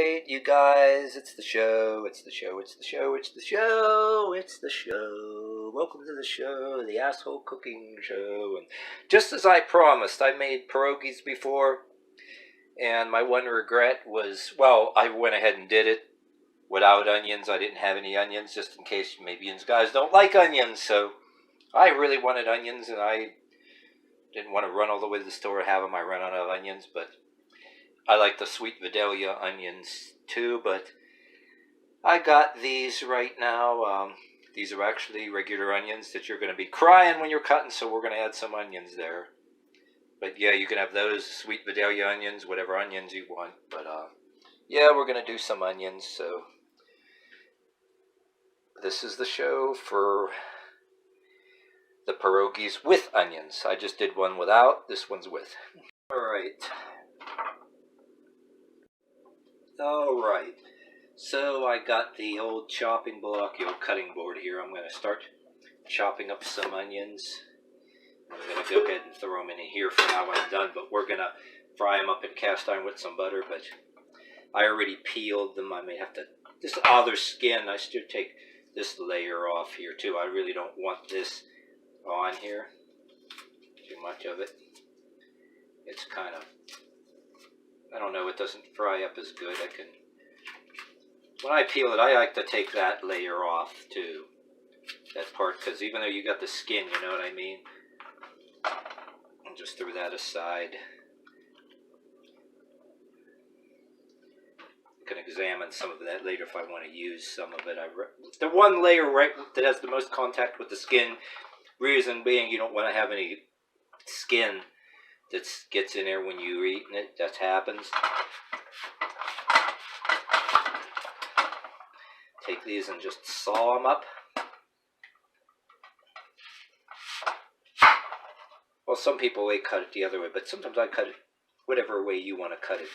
Alright, you guys, it's the show. Welcome to the show, the asshole cooking show. And just as I promised, I made pierogies before, and my one regret was, well, I went ahead and did it without onions. I didn't have any onions, just in case maybe you guys don't like onions, so I really wanted onions, and I didn't want to run all the way to the store to have them. I ran out of onions, but I like the sweet Vidalia onions too, but I got these right now. These are actually regular onions that you're going to be crying when you're cutting, so we're going to add some onions there. But yeah, you can have those sweet Vidalia onions, whatever onions you want. But yeah, we're going to do some onions, so this is the show for the pierogies with onions. I just did one without, this one's with. Alright, so I got the old chopping block, the old cutting board here. I'm going to start chopping up some onions. I'm going to go ahead and throw them in here for now when I'm done, but we're going to fry them up in cast iron with some butter. But I already peeled them. I may have to, this other skin, I should take this layer off here too. I really don't want this on here, too much of it. It's kind of, I don't know, it doesn't fry up as good. When I peel it, I like to take that layer off too, that part, because even though you got the skin, you know what I mean? I'll just throw that aside. I can examine some of that later if I want to use some of it. The one layer right that has the most contact with the skin, reason being you don't want to have any skin that gets in there when you're eating it. That happens. Take these and just saw them up. Well, some people may cut it the other way, but sometimes I cut it whatever way you want to cut it.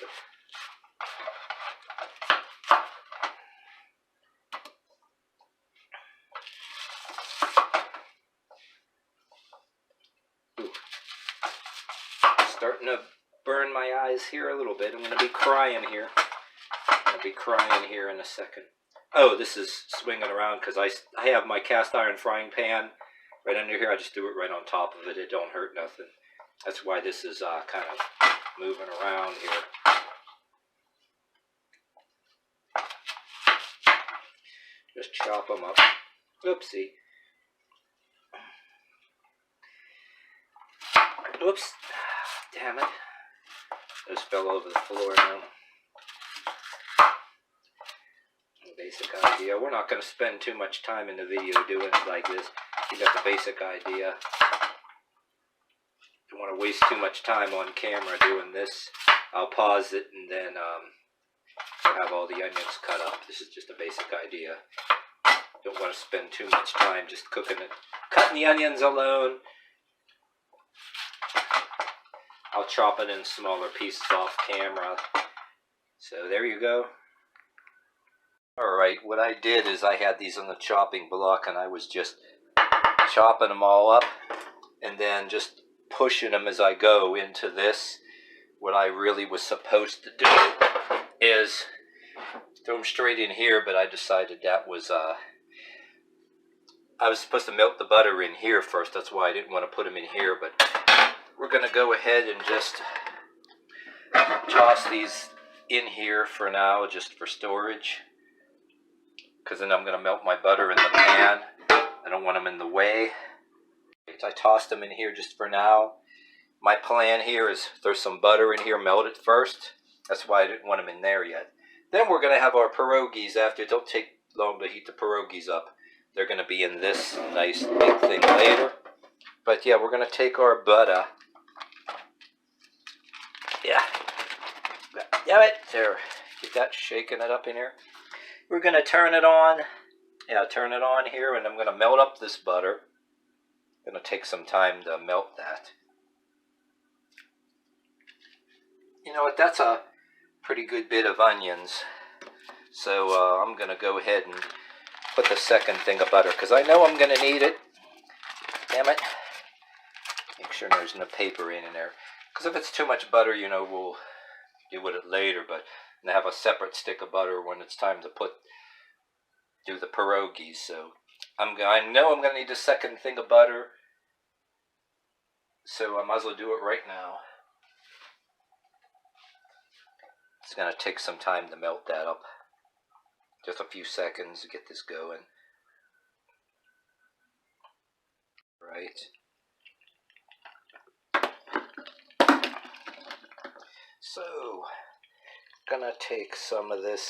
Starting to burn my eyes here a little bit. I'm going to be crying here. In a second. Oh, this is swinging around because I have my cast iron frying pan right under here. I just do it right on top of it. It don't hurt nothing. That's why this is kind of moving around here. Just chop them up. Oopsie. Oops. Damn it. Those fell over the floor now. Basic idea. We're not going to spend too much time in the video doing it like this. You got the basic idea. Don't want to waste too much time on camera doing this. I'll pause it and then have all the onions cut up. This is just a basic idea. Don't want to spend too much time just cooking it. Cutting the onions alone. I'll chop it in smaller pieces off camera. So there you go. Alright, what I did is I had these on the chopping block and I was just chopping them all up and then just pushing them as I go into this. What I really was supposed to do is throw them straight in here, but I decided that was, I was supposed to melt the butter in here first. That's why I didn't want to put them in here, but we're going to go ahead and just toss these in here for now, just for storage. Because then I'm going to melt my butter in the pan. I don't want them in the way. I tossed them in here just for now. My plan here is throw some butter in here, melt it first. That's why I didn't want them in there yet. Then we're going to have our pierogies after. It don't take long to heat the pierogies up. They're going to be in this nice big thing later. But yeah, we're going to take our butter. Yeah. Damn it. There. Get that, shaking it up in here. We're going to turn it on. Yeah, turn it on here, and I'm going to melt up this butter. Going to take some time to melt that. You know what, that's a pretty good bit of onions. So I'm going to go ahead and put the second thing of butter, because I know I'm going to need it. Damn it. Make sure there's no paper in there. Because if it's too much butter, you know, we'll deal with it later. But and have a separate stick of butter when it's time to do the pierogies. So I know I'm gonna need a second thing of butter, so I might as well do it right now. It's gonna take some time to melt that up. Just a few seconds to get this going. Right. So, gonna take some of this,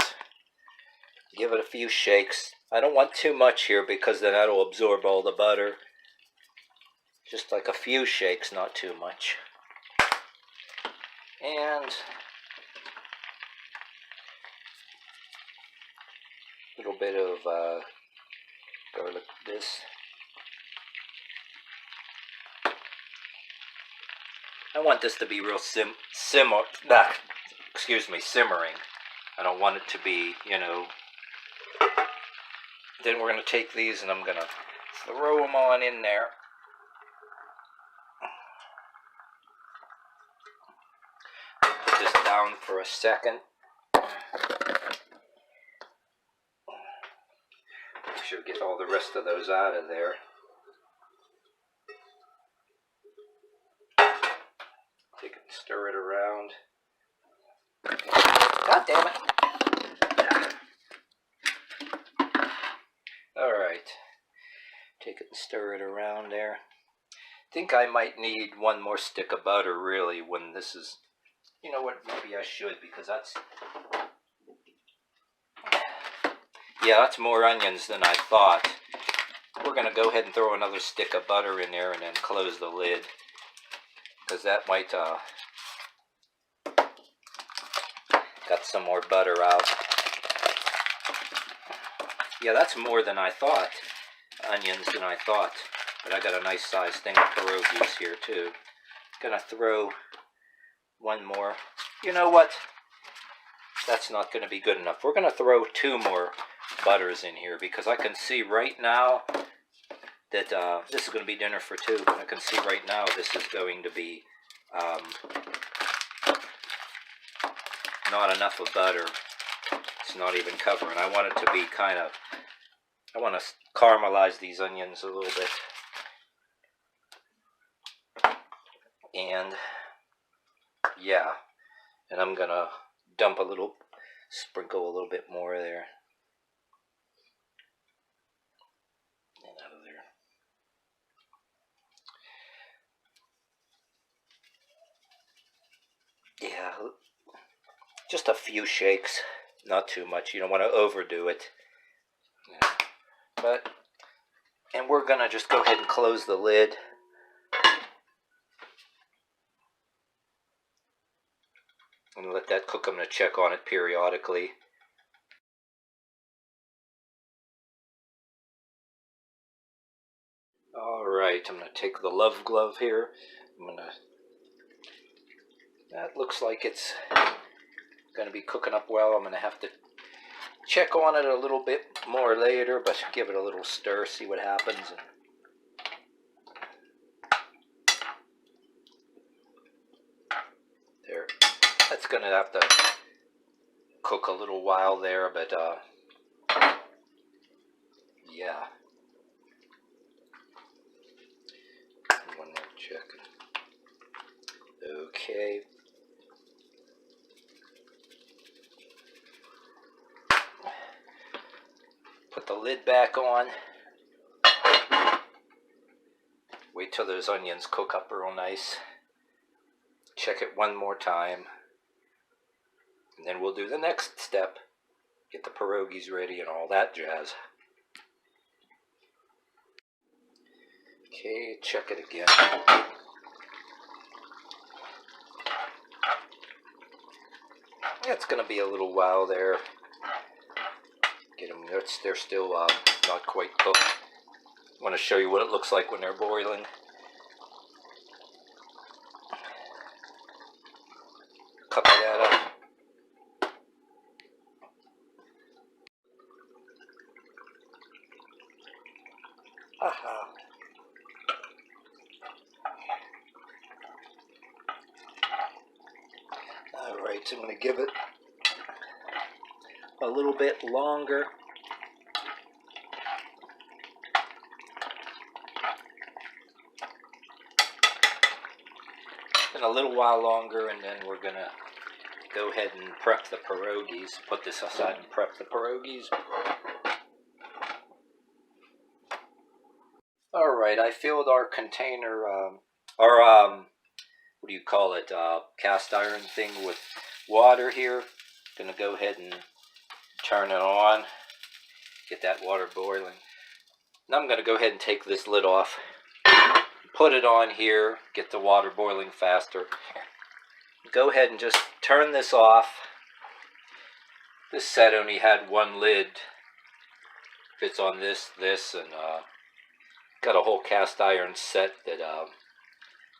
give it a few shakes. I don't want too much here because then that'll absorb all the butter. Just like a few shakes, not too much. And a little bit of garlic this. I want this to be real simmering. I don't want it to be, you know. Then we're going to take these and I'm going to throw them on in there. Put this down for a second. Make sure to get all the rest of those out of there. Take it and stir it around. God damn it. Alright. Take it and stir it around there. I think I might need one more stick of butter really when this is, you know what, maybe I should, because that's, yeah, that's more onions than I thought. We're going to go ahead and throw another stick of butter in there and then close the lid, because that might got some more butter out. Yeah, that's more than I thought. Onions than I thought. But I got a nice sized thing of pierogies here too. Gonna throw one more. You know what? That's not gonna be good enough. We're gonna throw 2 more butters in here because I can see right now that this is gonna be dinner for 2. But I can see right now this is going to be not enough of butter. It's not even covering. I want it to be kind of, I want to caramelize these onions a little bit. And yeah, and I'm gonna dump a little, sprinkle a little bit more there. And out of there. Yeah, just a few shakes, not too much. You don't want to overdo it. Yeah. But, and we're gonna just go ahead and close the lid. And let that cook. I'm going to check on it periodically. Alright, I'm going to take the love glove here. That looks like it's going to be cooking up well. I'm going to have to check on it a little bit more later, but give it a little stir, see what happens. There. That's going to have to cook a little while there, but yeah. One more check. Okay. Put the lid back on. Wait till those onions cook up real nice. Check it one more time. And then we'll do the next step. Get the pierogies ready and all that jazz. Okay, check it again. It's going to be a little while there. Get them, they're still not quite cooked. I want to show you what it looks like when they're boiling. Cover that up. Aha. Alright, so I'm going to give it a little bit longer. And a little while longer, and then we're gonna go ahead and prep the pierogies. Put this aside and prep the pierogies. Alright, I filled our container, what do you call it, cast iron thing with water here. Gonna go ahead and turn it on, get that water boiling. Now I'm gonna go ahead and take this lid off, put it on here, get the water boiling faster. Go ahead and just turn this off. This set only had one lid. Fits on this, and got a whole cast iron set that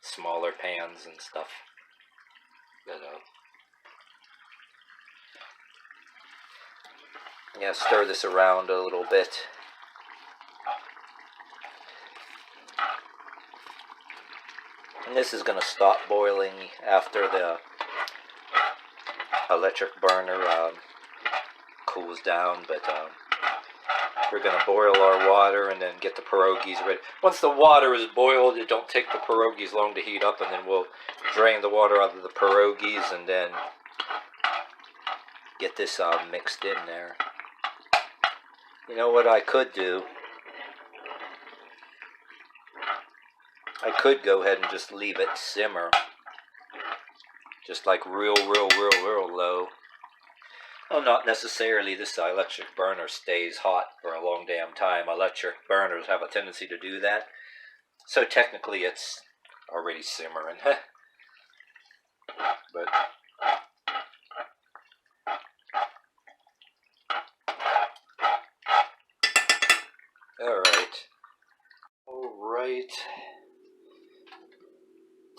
smaller pans and stuff. That yeah, stir this around a little bit. And this is going to stop boiling after the electric burner cools down, but we're going to boil our water and then get the pierogies ready. Once the water is boiled, it don't take the pierogies long to heat up, and then we'll drain the water out of the pierogies and then get this mixed in there. You know what I could do? I could go ahead and just leave it simmer. Just like real low. Well, not necessarily. This electric burner stays hot for a long damn time. Electric burners have a tendency to do that. So technically it's already simmering. But Alright.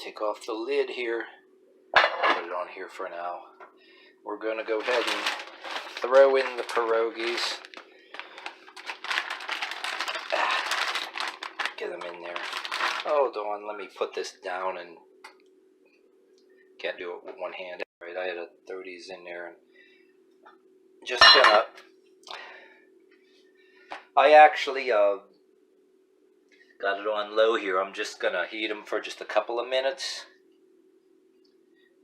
Take off the lid here. Put it on here for now. We're going to go ahead and throw in the pierogies. Get them in there. Hold on, let me put this down, and can't do it with one hand. Right, I had to throw these in there, and just gonna. I actually got it on low here. I'm just gonna heat them for just a couple of minutes.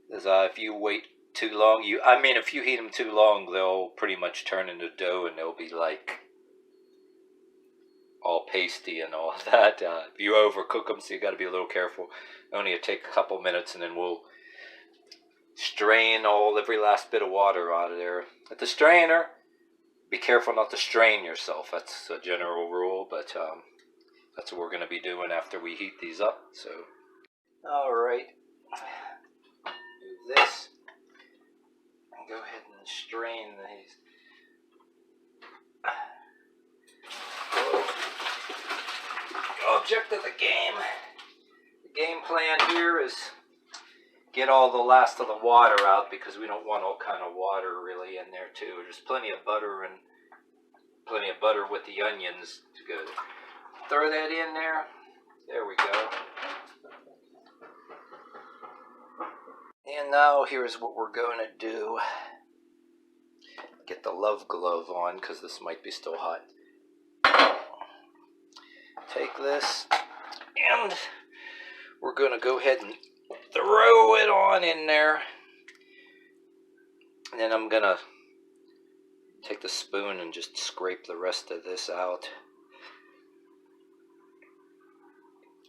Because if you wait too long, if you heat them too long, they'll pretty much turn into dough, and they'll be like all pasty and all that. If you overcook them, so you got to be a little careful. Only take a couple minutes, and then we'll strain every last bit of water out of there. At the strainer, be careful not to strain yourself. That's a general rule, but that's what we're going to be doing after we heat these up. So, all right, do this. And go ahead and strain these. Object of the game plan here is get all the last of the water out, because we don't want all kind of water really in there too. There's plenty of butter with the onions to go. Throw that in there. There we go. And now here's what we're going to do. Get the love glove on, because this might be still hot. Take this, and we're going to go ahead and throw it on in there. And then I'm going to take the spoon and just scrape the rest of this out.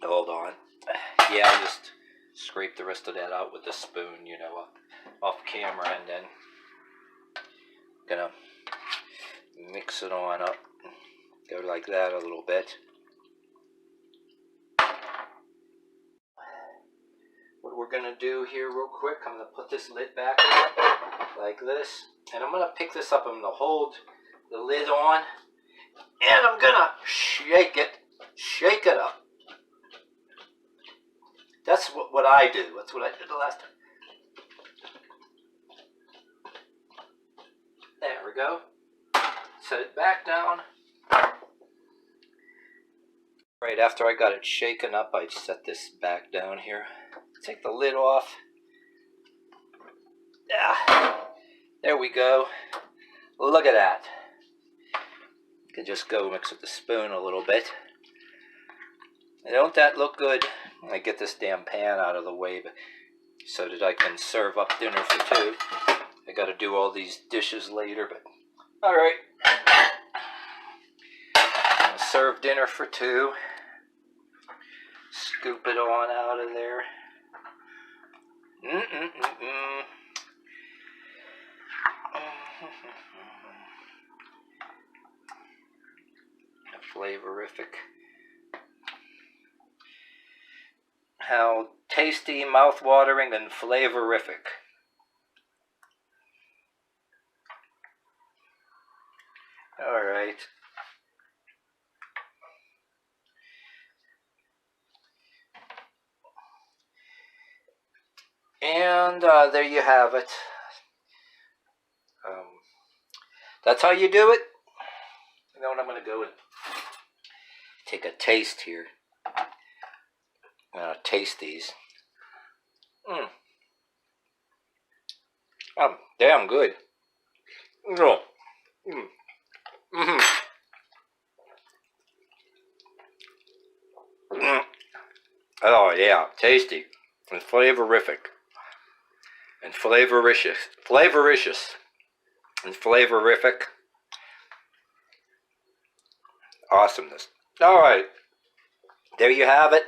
Hold on. Yeah, I'll just scrape the rest of that out with the spoon, you know, off camera, and then gonna mix it on up. Go like that a little bit. What we're gonna do here real quick, I'm gonna put this lid back on like this, and I'm gonna pick this up. I'm gonna hold the lid on, and I'm gonna shake it up. That's what I do. That's what I did the last time. There we go. Set it back down. Right after I got it shaken up, I set this back down here. Take the lid off. There we go. look at that. You can just go mix with the spoon a little bit. And don't that look good? I get this damn pan out of the way so that I can serve up dinner for two. I got to do all these dishes later, but all right. I'll serve dinner for two. Scoop it on out of there. Flavorific. How tasty, mouth-watering, and flavorific. All right. And there you have it. That's how you do it. You know what, I'm going to go and take a taste here. I'm going to taste these. Damn good. No. Oh yeah, tasty and flavorific and flavoricious and flavorific. Awesomeness. All right, there you have it.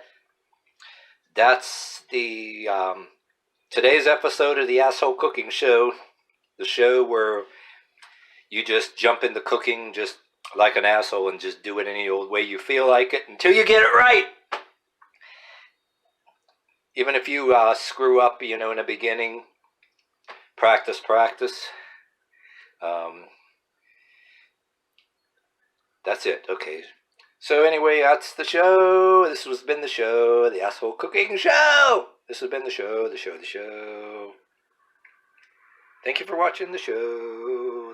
That's the today's episode of the Asshole Cooking Show, the show where you just jump into cooking just like an asshole and just do it any old way you feel like it until you get it right. Even if you screw up, you know, in the beginning, practice. That's it. Okay. So anyway, that's the show. This has been the show, the Asshole Cooking Show. This has been the show. Thank you for watching the show.